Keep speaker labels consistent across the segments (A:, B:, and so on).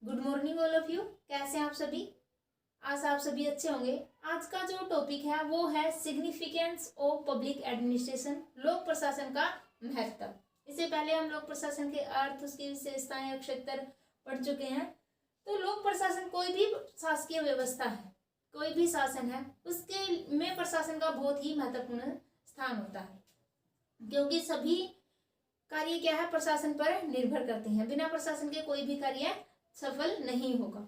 A: Good morning all of you. कैसे हैं आप सभी? आज आप सभी अच्छे होंगे। आज का जो टॉपिक है वो है सिग्निफिकेंस ऑफ पब्लिक एडमिनिस्ट्रेशन, लोक प्रशासन का महत्व। इससे पहले हम लोक प्रशासन के अर्थ, उसकी विशेषताएं, अक्षर पढ़ चुके हैं। तो लोक प्रशासन कोई भी शासकीय व्यवस्था है, कोई भी शासन है, उसके में प्रशासन का बहुत ही महत्वपूर्ण स्थान होता है, क्योंकि सभी कार्य क्या है, प्रशासन पर निर्भर करते हैं। बिना प्रशासन के कोई भी कार्य सफल नहीं होगा।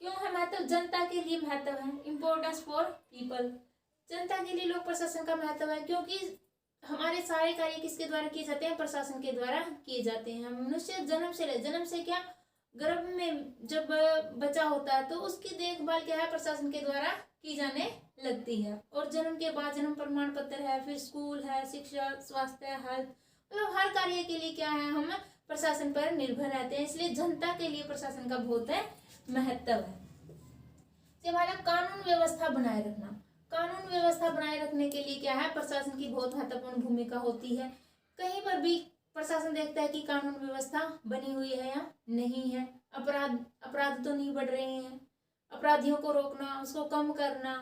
A: क्यों है महत्व? जनता के लिए महत्व है, इम्पोर्टेंस फॉर पीपल। जनता के लिए लोक प्रशासन का महत्व है, क्योंकि हमारे सारे कार्य किसके द्वारा किए जाते हैं? प्रशासन के द्वारा किए जाते हैं। मनुष्य जन्म से क्या, गर्भ में जब बच्चा होता है तो उसकी देखभाल क्या है, प्रशासन के द्वारा की जाने लगती है। और जन्म के बाद जन्म प्रमाण पत्र है, फिर स्कूल है, शिक्षा, स्वास्थ्य, हेल्थ, मतलब हर कार्य के लिए क्या है, हम प्रशासन पर निर्भर रहते हैं। इसलिए जनता के लिए प्रशासन का बहुत महत्व है। हमारा कानून व्यवस्था बनाए रखना, कानून व्यवस्था बनाए रखने के लिए क्या है, प्रशासन की बहुत महत्वपूर्ण भूमिका होती है। कहीं पर भी प्रशासन देखता है कि कानून व्यवस्था बनी हुई है या नहीं है, अपराध तो नहीं बढ़ रहे हैं, अपराधियों को रोकना, उसको कम करना,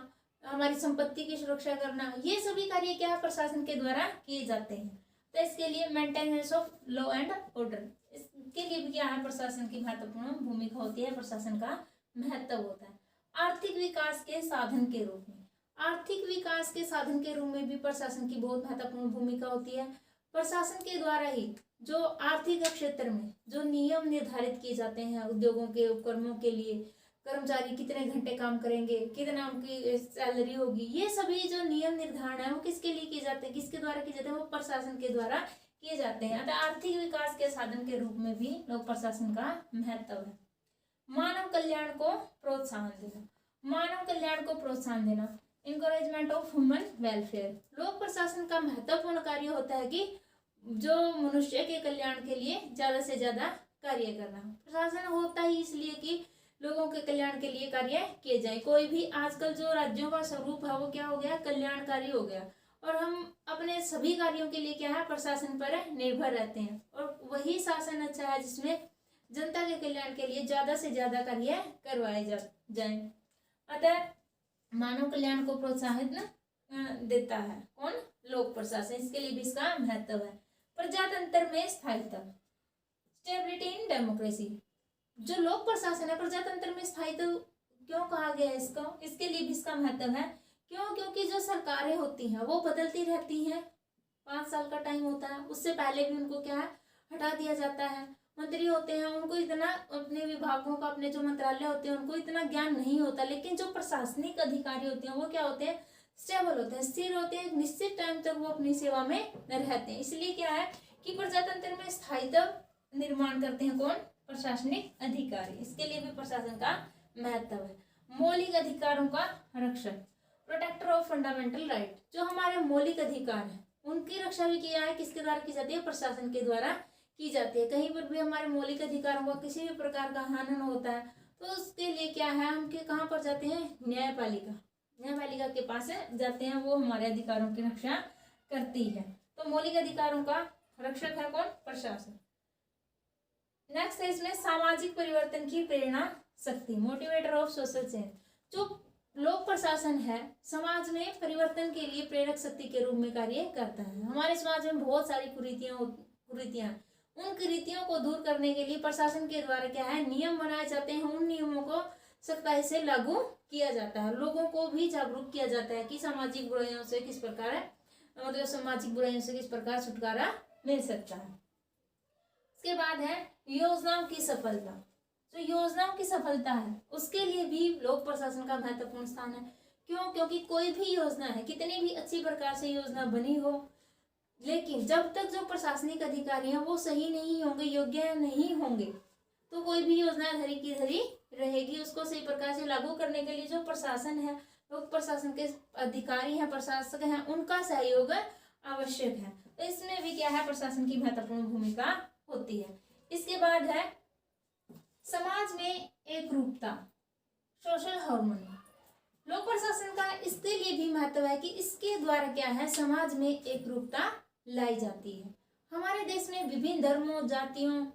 A: हमारी संपत्ति की सुरक्षा करना, ये सभी कार्य क्या है, प्रशासन के द्वारा किए जाते हैं। तो इसके लिए maintenance of law and order, इसके लिए भी क्या है, प्रशासन की महत्वपूर्ण भूमिका होती है, प्रशासन का महत्व होता है। आर्थिक विकास के साधन के रूप में, आर्थिक विकास के साधन के रूप में भी प्रशासन की बहुत महत्वपूर्ण भूमिका होती है। प्रशासन के द्वारा ही जो आर्थिक क्षेत्र में जो नियम निर्धारित किए जाते हैं, उद्योगों के उपक्रमों के लिए, कर्मचारी कितने घंटे काम करेंगे, कितना उनकी सैलरी होगी, ये सभी जो नियम निर्धारण है वो किसके लिए किए जाते हैं, किसके द्वारा किए जाते हैं? वो प्रशासन के द्वारा किए जाते हैं। अतः आर्थिक विकास के साधन के रूप में भी लोक प्रशासन का महत्व है। मानव कल्याण को प्रोत्साहन देना, मानव कल्याण को प्रोत्साहन देना, इंकरेजमेंट ऑफ ह्यूमन वेलफेयर। लोक प्रशासन का महत्वपूर्ण कार्य होता है कि जो मनुष्य के कल्याण के लिए ज्यादा से ज्यादा कार्य करना। प्रशासन होता ही इसलिए कि लोगों के कल्याण के लिए कार्य किए जाए। कोई भी आजकल जो राज्यों का स्वरूप है वो क्या हो गया, कल्याणकारी हो गया, और हम अपने सभी कार्यों के लिए क्या है, प्रशासन पर निर्भर रहते हैं। और वही शासन अच्छा है जिसमें जनता के कल्याण के लिए ज्यादा से ज्यादा कार्य करवाए जाए। अतः मानव कल्याण को प्रोत्साहित देता है कौन? लोक प्रशासन। इसके लिए भी इसका महत्व है। प्रजातंत्र में स्थायित्व, स्टेबिलिटी इन डेमोक्रेसी। जो लोक प्रशासन है, प्रजातंत्र में स्थायित्व क्यों कहा गया है इसको? इसके लिए भी इसका महत्व है। क्यों? क्योंकि जो सरकारें होती हैं वो बदलती रहती हैं, 5 साल का टाइम होता है, उससे पहले भी उनको क्या है, हटा दिया जाता है। मंत्री होते हैं, उनको इतना अपने विभागों का, अपने जो मंत्रालय होते हैं उनको इतना ज्ञान नहीं होता, लेकिन जो प्रशासनिक अधिकारी होते हैं वो क्या होते हैं, स्टेबल होते हैं, स्थिर होते हैं, निश्चित टाइम तक वो अपनी सेवा में रहते हैं। इसलिए क्या है कि प्रजातंत्र में स्थायित्व निर्माण करते हैं कौन? प्रशासनिक अधिकारी। इसके लिए भी प्रशासन का महत्व है। मौलिक अधिकारों का रक्षण, प्रोटेक्टर ऑफ फंडामेंटल राइट। जो हमारे मौलिक अधिकार हैं उनकी रक्षा भी किया है, किसके द्वारा की जाती है? प्रशासन के द्वारा की जाती है। कहीं पर भी हमारे मौलिक अधिकारों का किसी भी प्रकार का हनन होता है तो उसके लिए क्या है, हम कहाँ पर जाते हैं? न्यायपालिका, न्यायपालिका के पास जाते हैं, वो हमारे अधिकारों की रक्षा करती है। तो मौलिक अधिकारों का रक्षक है कौन? प्रशासन। नेक्स्ट है इसमें सामाजिक परिवर्तन की प्रेरणा शक्ति, मोटिवेटर ऑफ सोशल चेंज। जो लोक प्रशासन है समाज में परिवर्तन के लिए प्रेरक शक्ति के रूप में कार्य करता है। हमारे समाज में बहुत सारी कुरीतियां, उन कुरीतियों को दूर करने के लिए प्रशासन के द्वारा क्या है, नियम बनाए जाते हैं। उन नियमों को सख्ताई से लागू किया जाता है। लोगों को भी जागरूक किया जाता है कि सामाजिक बुराइयों से किस प्रकार मतलब सामाजिक बुराइयों से किस प्रकार छुटकारा मिल सकता है। इसके बाद है योजनाओं की सफलता। जो योजनाओं की सफलता है उसके लिए भी लोक प्रशासन का महत्वपूर्ण स्थान है। क्यों? क्योंकि कोई भी योजना है, कितनी भी अच्छी प्रकार से योजना बनी हो, लेकिन जब तक जो प्रशासनिक अधिकारी हैं वो सही नहीं होंगे, योग्य नहीं होंगे, तो कोई भी योजना धरी की धरी रहेगी। उसको सही प्रकार से लागू करने के लिए जो प्रशासन है, लोक प्रशासन के अधिकारी हैं, प्रशासक हैं, उनका सहयोग आवश्यक है। तो इसमें भी क्या है, प्रशासन की महत्वपूर्ण भूमिका होती है। इसके बाद है समाज में एक रूपता, सोशल हार्मनी। लोक प्रशासन का इसके लिए भी महत्व है कि इसके द्वारा क्या है, समाज में एक रूपता लाई जाती है। हमारे देश में विभिन्न धर्मों, जातियों,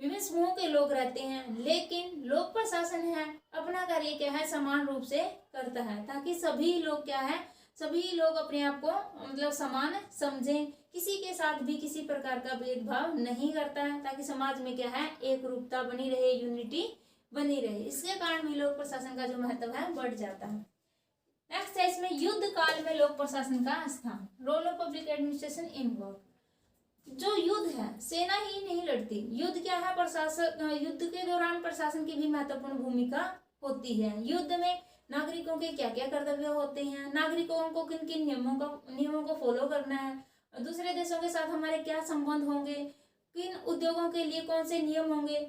A: विभिन्न समूहों के लोग रहते हैं, लेकिन लोक प्रशासन है अपना कार्य क्या है समान रूप से करता है, ताकि सभी लोग क्या है, सभी लोग अपने आप को मतलब समान समझें, किसी के साथ भी किसी प्रकार का भेदभाव नहीं करता है, ताकि समाज में क्या है एक रूपता बनी रहे, यूनिटी बनी रहे। इसके कारण भी लोक प्रशासन का जो महत्व है बढ़ जाता है। नेक्स्ट है इसमें युद्ध काल में लोक प्रशासन का स्थान, role of public administration in war. जो युद्ध है सेना ही नहीं लड़ती, युद्ध क्या है प्रशासन, युद्ध के दौरान प्रशासन की भी महत्वपूर्ण भूमिका होती है। युद्ध में नागरिकों के क्या क्या कर्तव्य होते हैं, नागरिकों को किन किन नियमों को फॉलो करना है, दूसरे देशों के साथ हमारे क्या संबंध होंगे, किन उद्योगों के लिए कौन से नियम होंगे,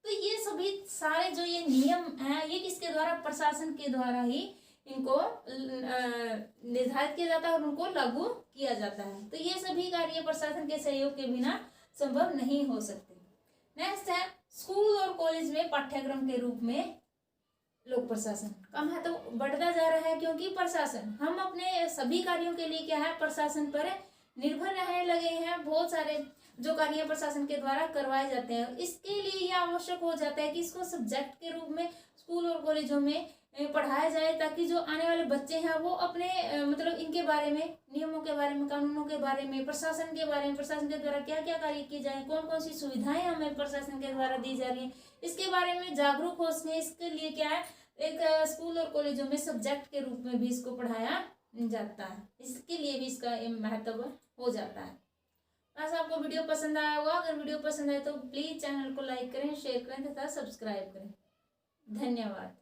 A: तो ये सभी सारे जो ये नियम हैं ये किसके द्वारा, प्रशासन के द्वारा ही इनको निर्धारित किया जाता है और उनको लागू किया जाता है। तो ये सभी कार्य प्रशासन के सहयोग के बिना संभव नहीं हो सकते। नेक्स्ट है स्कूल और कॉलेज में पाठ्यक्रम के रूप में लोक प्रशासन का महत्व तो बढ़ता जा रहा है, क्योंकि प्रशासन हम अपने सभी कार्यों के लिए क्या है प्रशासन पर निर्भर रहने लगे हैं। बहुत सारे जो कार्य प्रशासन के द्वारा करवाए जाते हैं, इसके लिए यह आवश्यक हो जाता है कि इसको सब्जेक्ट के रूप में स्कूल और कॉलेजों में पढ़ाया जाए, ताकि जो आने वाले बच्चे हैं वो अपने मतलब इनके बारे में, नियमों के बारे में, कानूनों के बारे में, प्रशासन के बारे में, प्रशासन के द्वारा क्या क्या कार्य किए जाए, कौन कौन सी सुविधाएं हमें प्रशासन के द्वारा दी जा रही है, इसके बारे में जागरूक हो सके। इसके लिए क्या है एक स्कूल और कॉलेजों में सब्जेक्ट के रूप में भी इसको पढ़ाया जाता है, इसके लिए भी इसका महत्व हो जाता है। बस आपको वीडियो पसंद आया होगा, अगर वीडियो पसंद आए तो प्लीज चैनल को लाइक करें, शेयर करें तथा सब्सक्राइब करें। धन्यवाद।